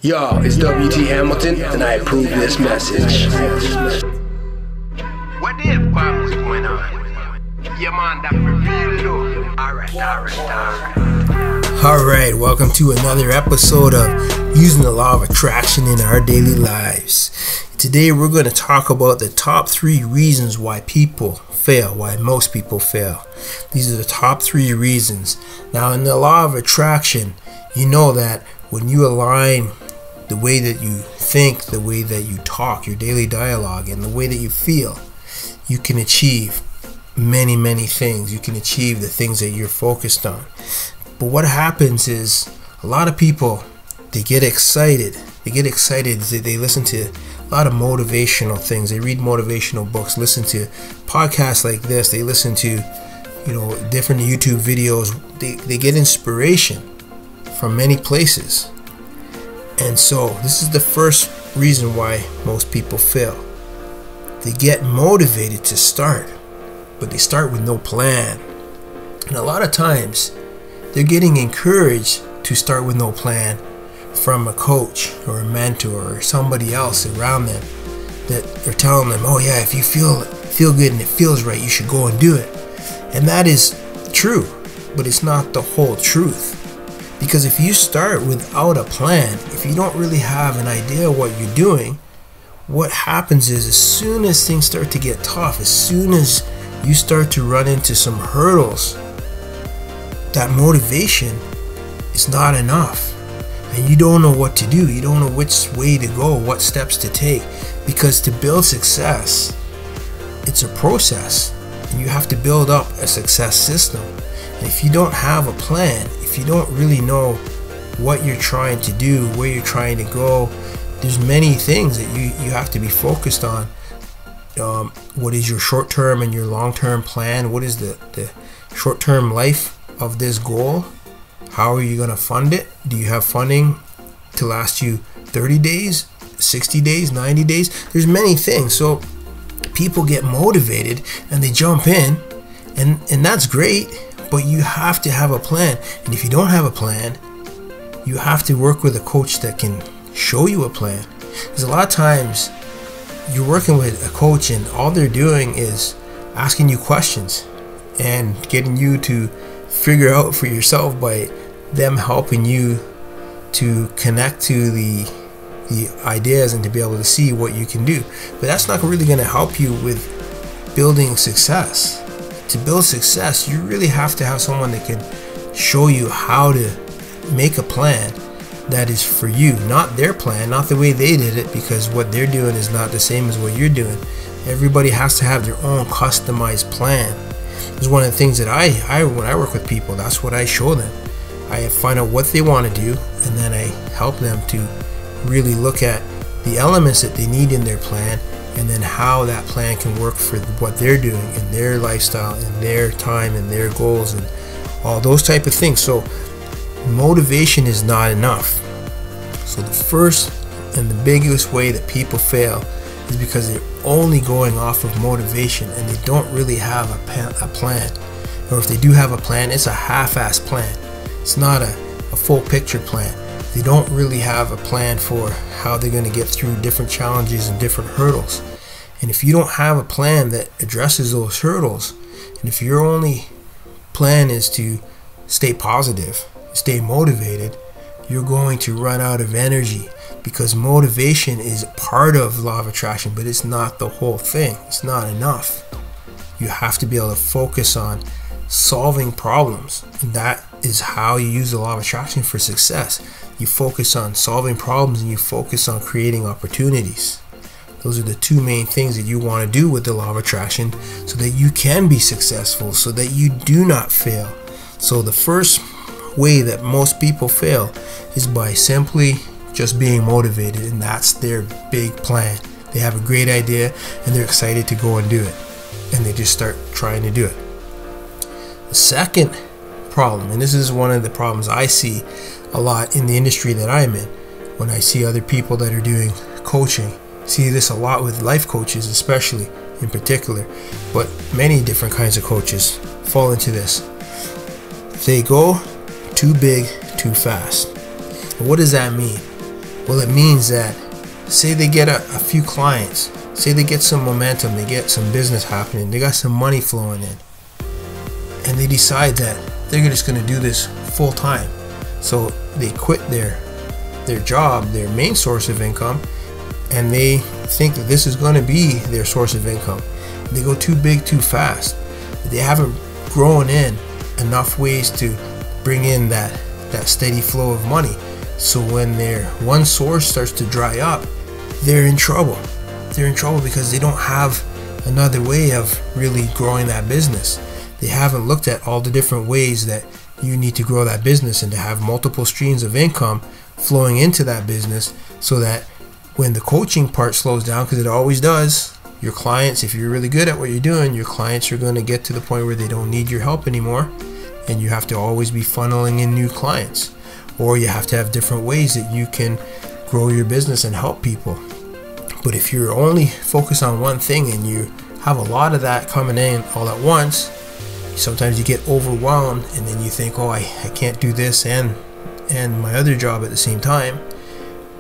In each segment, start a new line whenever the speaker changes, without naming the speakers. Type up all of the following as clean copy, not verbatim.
Yo, it's WT Hamilton, and I approve this message.
What the fuck was going on? Yeah, man, that revealed it all.
Alright, welcome to another episode of Using the Law of Attraction in Our Daily Lives. Today we're going to talk about the top 3 reasons why people fail, why most people fail. These are the top 3 reasons. Now, in the Law of Attraction, you know that when you align the way that you think, the way that you talk, your daily dialogue, and the way that you feel, you can achieve many things. You can achieve the things that you're focused on. But what happens is a lot of people, they get excited. They listen to a lot of motivational things. They read motivational books, listen to podcasts like this. They listen to, different YouTube videos. They get inspiration from many places. And so this is the first reason why most people fail. They get motivated to start, but they start with no plan. And a lot of times they're getting encouraged to start with no plan from a coach or a mentor or somebody else around them that are telling them, oh yeah, if you feel good and it feels right, you should go and do it. And that is true, but it's not the whole truth. Because if you start without a plan, if you don't really have an idea what you're doing, what happens is as soon as things start to get tough, as soon as you start to run into some hurdles, that motivation is not enough. And you don't know what to do. You don't know which way to go, what steps to take. Because to build success, it's a process. And you have to build up a success system. And if you don't have a plan, if you don't really know what you're trying to do, where you're trying to go, there's many things that you have to be focused on. What is your short-term and your long-term plan? What is the short-term life of this goal? How are you going to fund it? Do you have funding to last you 30 days, 60 days, 90 days? There's many things. So people get motivated and they jump in, and that's great. But you have to have a plan. And if you don't have a plan, you have to work with a coach that can show you a plan. Because a lot of times you're working with a coach and all they're doing is asking you questions and getting you to figure out for yourself by them helping you to connect to the ideas and to be able to see what you can do. But that's not really going to help you with building success. To build success, you really have to have someone that can show you how to make a plan that is for you, not their plan, not the way they did it, because what they're doing is not the same as what you're doing. Everybody has to have their own customized plan. It's one of the things that I when I work with people, that's what I show them. I find out what they want to do, and then I help them to really look at the elements that they need in their plan, and then how that plan can work for what they're doing in their lifestyle and their time and their goals and all those type of things. So motivation is not enough. So the first and the biggest way that people fail is because they're only going off of motivation and they don't really have a plan. Or if they do have a plan, it's a half-assed plan. It's not a full picture plan. They don't really have a plan for how they're going to get through different challenges and different hurdles. And if you don't have a plan that addresses those hurdles, and if your only plan is to stay positive, stay motivated, you're going to run out of energy, because motivation is part of law of attraction, but it's not the whole thing. It's not enough. You have to be able to focus on solving problems, and that is how you use the law of attraction for success. You focus on solving problems and you focus on creating opportunities. Those are the 2 main things that you want to do with the law of attraction so that you can be successful, so that you do not fail. So the first way that most people fail is by simply just being motivated, and that's their big plan. They have a great idea and they're excited to go and do it, and they just start trying to do it. The second problem, and this is one of the problems I see a lot in the industry that I'm in, when I see other people that are doing coaching. See this a lot with life coaches, especially in particular, but many different kinds of coaches fall into this. They go too big too fast. What does that mean? Well, it means that, say they get a few clients, say they get some momentum, they get some business happening, they got some money flowing in, and they decide that they're just going to do this full time. So they quit their job, their main source of income, and they think that this is going to be their source of income. They go too big too fast. They haven't grown in enough ways to bring in that steady flow of money. So when their one source starts to dry up, they're in trouble. They're in trouble because they don't have another way of really growing that business. They haven't looked at all the different ways that you need to grow that business and to have multiple streams of income flowing into that business, so that when the coaching part slows down, because it always does, your clients, if you're really good at what you're doing, your clients are going to get to the point where they don't need your help anymore, and you have to always be funneling in new clients, or you have to have different ways that you can grow your business and help people. But if you're only focused on one thing and you have a lot of that coming in all at once, sometimes you get overwhelmed, and then you think, oh, I can't do this and my other job at the same time.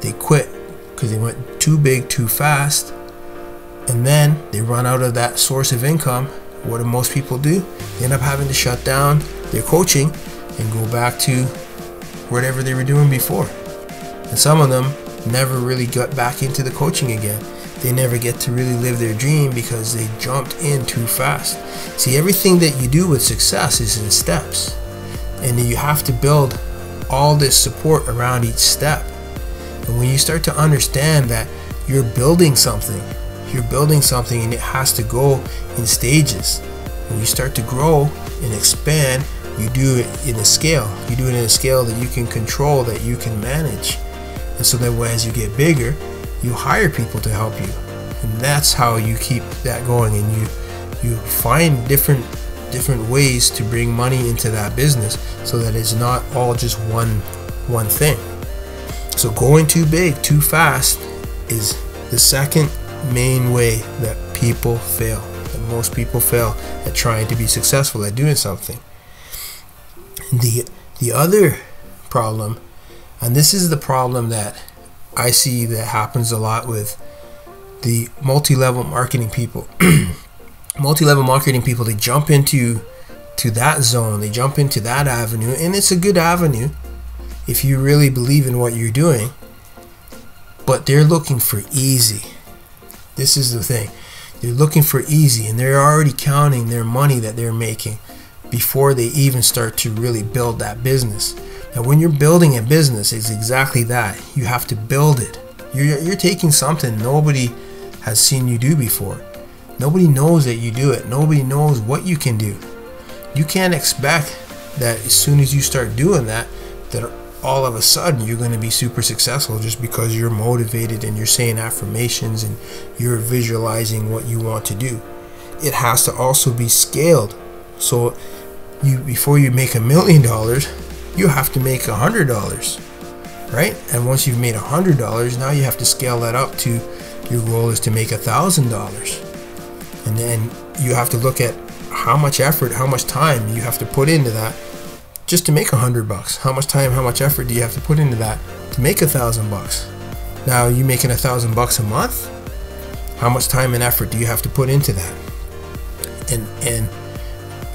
They quit because they went too big too fast, and then they run out of that source of income. What do most people do? They end up having to shut down their coaching and go back to whatever they were doing before. And some of them never really got back into the coaching again. They never get to really live their dream because they jumped in too fast. See, everything that you do with success is in steps, and you have to build all this support around each step. And when you start to understand that you're building something and it has to go in stages. When you start to grow and expand, you do it in a scale. You do it in a scale that you can control, that you can manage. And so that as you get bigger, you hire people to help you. And that's how you keep that going, and you find different ways to bring money into that business, so that it's not all just one thing. So going too big too fast is the second main way that people fail, that most people fail at trying to be successful at doing something. The other problem, and this is the problem that I see that happens a lot with the multi-level marketing people. Multi-level marketing people, they jump into that zone, they jump into that avenue, and it's a good avenue if you really believe in what you're doing, but they're looking for easy. This is the thing. They're looking for easy, and they're already counting their money that they're making before they even start to really build that business. Now, when you're building a business, it's exactly that. You have to build it. You're taking something nobody has seen you do before. Nobody knows that you do it. Nobody knows what you can do. You can't expect that as soon as you start doing that all of a sudden you're going to be super successful just because you're motivated and you're saying affirmations and you're visualizing what you want to do. It has to also be scaled. So before you make $1 million, you have to make $100, right? And once you've made $100, now you have to scale that up to, your goal is to make $1,000. And then you have to look at how much effort, how much time you have to put into that just to make $100. How much time, how much effort do you have to put into that to make $1,000? Now, you making $1,000 a month? How much time and effort do you have to put into that? And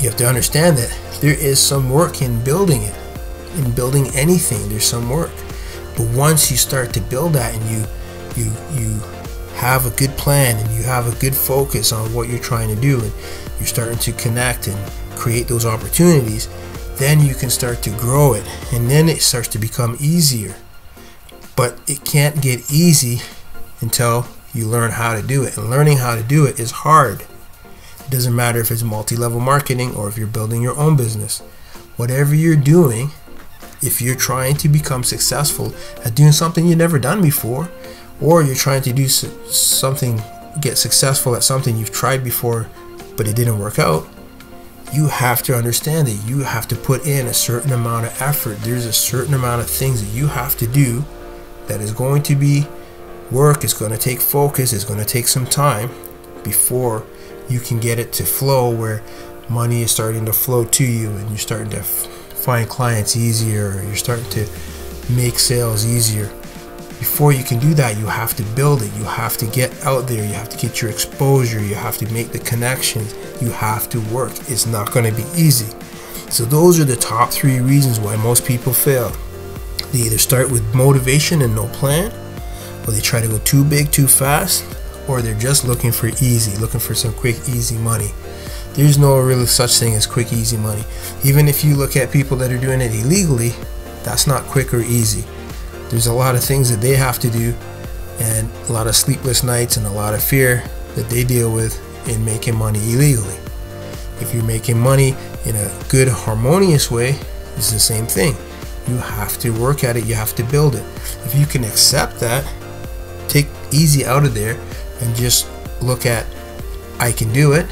you have to understand that there is some work in building it. In building anything, there's some work. But once you start to build that and you have a good plan and you have a good focus on what you're trying to do, and you're starting to connect and create those opportunities, then you can start to grow it, and then it starts to become easier. But it can't get easy until you learn how to do it, and learning how to do it is hard. It doesn't matter if it's multi-level marketing or if you're building your own business. Whatever you're doing, if you're trying to become successful at doing something you've never done before, or you're trying to do something, get successful at something you've tried before but it didn't work out, you have to understand that you have to put in a certain amount of effort. There's a certain amount of things that you have to do that is going to be work. It's going to take focus. It's going to take some time before you can get it to flow where money is starting to flow to you, and you're starting to find clients easier, or you're starting to make sales easier. before you can do that, you have to build it. You have to get out there. You have to get your exposure. You have to make the connections. You have to work. It's not going to be easy. So those are the top 3 reasons why most people fail. They either start with motivation and no plan, or they try to go too big too fast, or they're just looking for easy, looking for some quick, easy money. There's no really such thing as quick, easy money. Even if you look at people that are doing it illegally, that's not quick or easy. There's a lot of things that they have to do, and a lot of sleepless nights and a lot of fear that they deal with in making money illegally. If you're making money in a good, harmonious way, it's the same thing. You have to work at it. You have to build it. If you can accept that, take easy out of there and just look at, I can do it,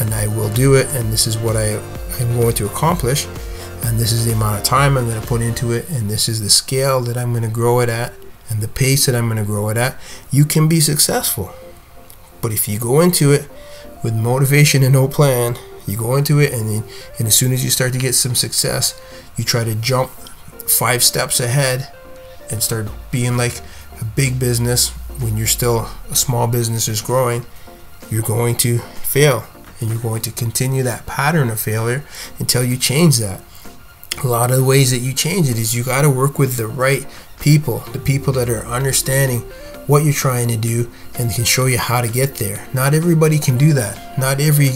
and I will do it, and this is what I'm going to accomplish, and this is the amount of time I'm going to put into it, and this is the scale that I'm going to grow it at, and the pace that I'm going to grow it at, you can be successful. But if you go into it with motivation and no plan, you go into it, and as soon as you start to get some success, you try to jump 5 steps ahead and start being like a big business when you're still a small business is growing, you're going to fail, and you're going to continue that pattern of failure until you change that. A lot of the ways that you change it is you got to work with the right people, the people that are understanding what you're trying to do and can show you how to get there. Not everybody can do that. Not every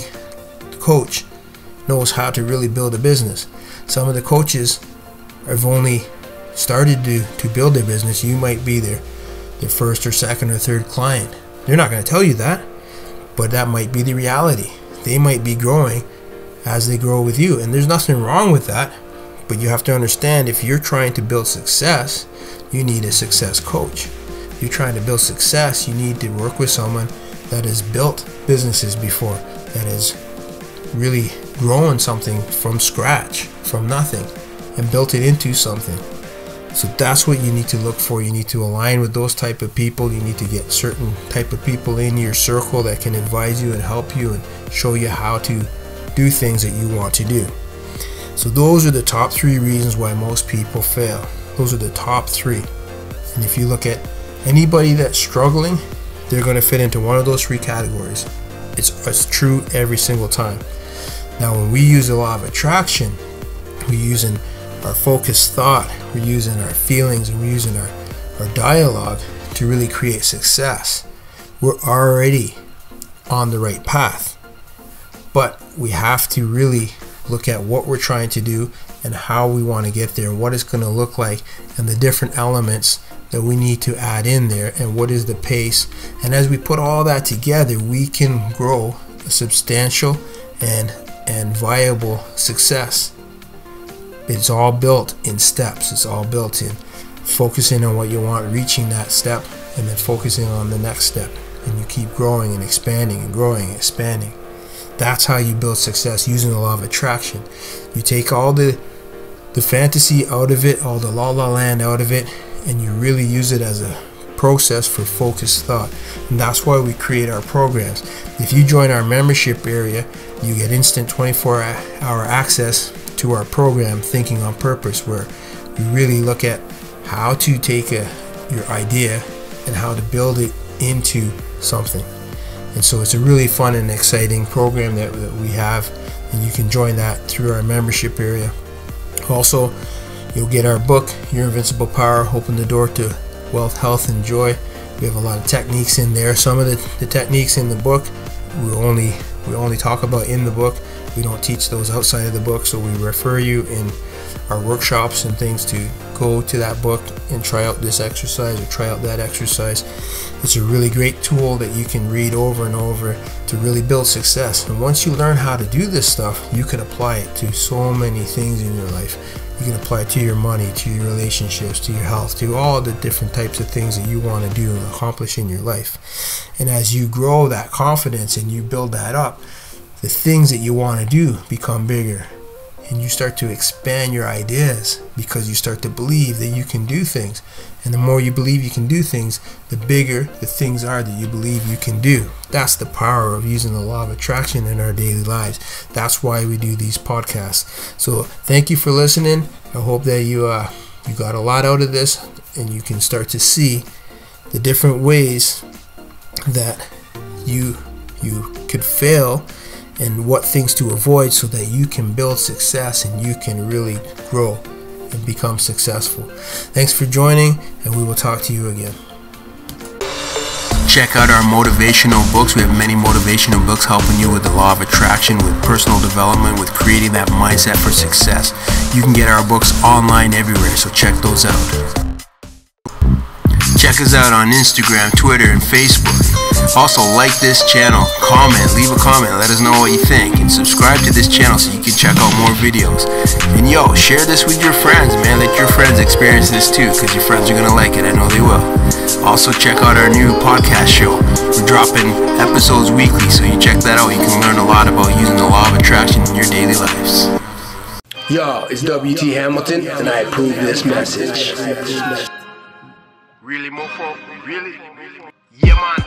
coach knows how to really build a business. Some of the coaches have only started to build their business. You might be their first or second or third client. They're not going to tell you that, but that might be the reality. They might be growing as they grow with you, and there's nothing wrong with that. But you have to understand, if you're trying to build success, you need a success coach. If you're trying to build success, you need to work with someone that has built businesses before, that has really grown something from scratch, from nothing, and built it into something. So that's what you need to look for. You need to align with those type of people. You need to get certain type of people in your circle that can advise you and help you and show you how to do things that you want to do. So those are the top 3 reasons why most people fail. Those are the top 3. And if you look at anybody that's struggling, they're going to fit into one of those 3 categories. It's true every single time. Now, when we use the law of attraction, we're using our focused thought, we're using our feelings, and we're using our dialogue to really create success. We're already on the right path. But we have to really look at what we're trying to do and how we want to get there, what it's going to look like, and the different elements that we need to add in there, and what is the pace. And as we put all that together, we can grow a substantial and viable success. It's all built in steps. It's all built in focusing on what you want, reaching that step, and then focusing on the next step. And you keep growing and expanding and growing and expanding. That's how you build success, using the law of attraction. You take all the fantasy out of it, all the la land out of it, and you really use it as a process for focused thought. And that's why we create our programs. If you join our membership area, you get instant 24-hour access to our program, Thinking on Purpose, where we really look at how to take your idea and how to build it into something. And so it's a really fun and exciting program that we have, and you can join that through our membership area. Also, you'll get our book, Your Invincible Power, Open the Door to Wealth, Health, and Joy. We have a lot of techniques in there. Some of the techniques in the book we only talk about in the book. We don't teach those outside of the book, so we refer you in our workshops and things to go to that book and try out this exercise or try out that exercise. It's a really great tool that you can read over and over to really build success. And once you learn how to do this stuff, you can apply it to so many things in your life. You can apply it to your money, to your relationships, to your health, to all the different types of things that you want to do and accomplish in your life. And as you grow that confidence and you build that up, the things that you want to do become bigger. And you start to expand your ideas because you start to believe that you can do things. And the more you believe you can do things, the bigger the things are that you believe you can do. That's the power of using the law of attraction in our daily lives. That's why we do these podcasts. So thank you for listening. I hope that you got a lot out of this. and you can start to see the different ways that you could fail and what things to avoid so that you can build success and you can really grow and become successful. Thanks for joining, and we will talk to you again.
Check out our motivational books. We have many motivational books helping you with the law of attraction, with personal development, with creating that mindset for success. You can get our books online everywhere, so check those out. Check us out on Instagram, Twitter, and Facebook. Also, like this channel, comment, leave a comment, let us know what you think, and subscribe to this channel so you can check out more videos. And share this with your friends, man. Let your friends experience this too, because your friends are going to like it. I know they will. Also, check out our new podcast show. We're dropping episodes weekly, so you check that out. You can learn a lot about using the law of attraction in your daily lives.
Yo, it's W.T. Hamilton, and I approve this message. Really, mofo? Really? Yeah, man.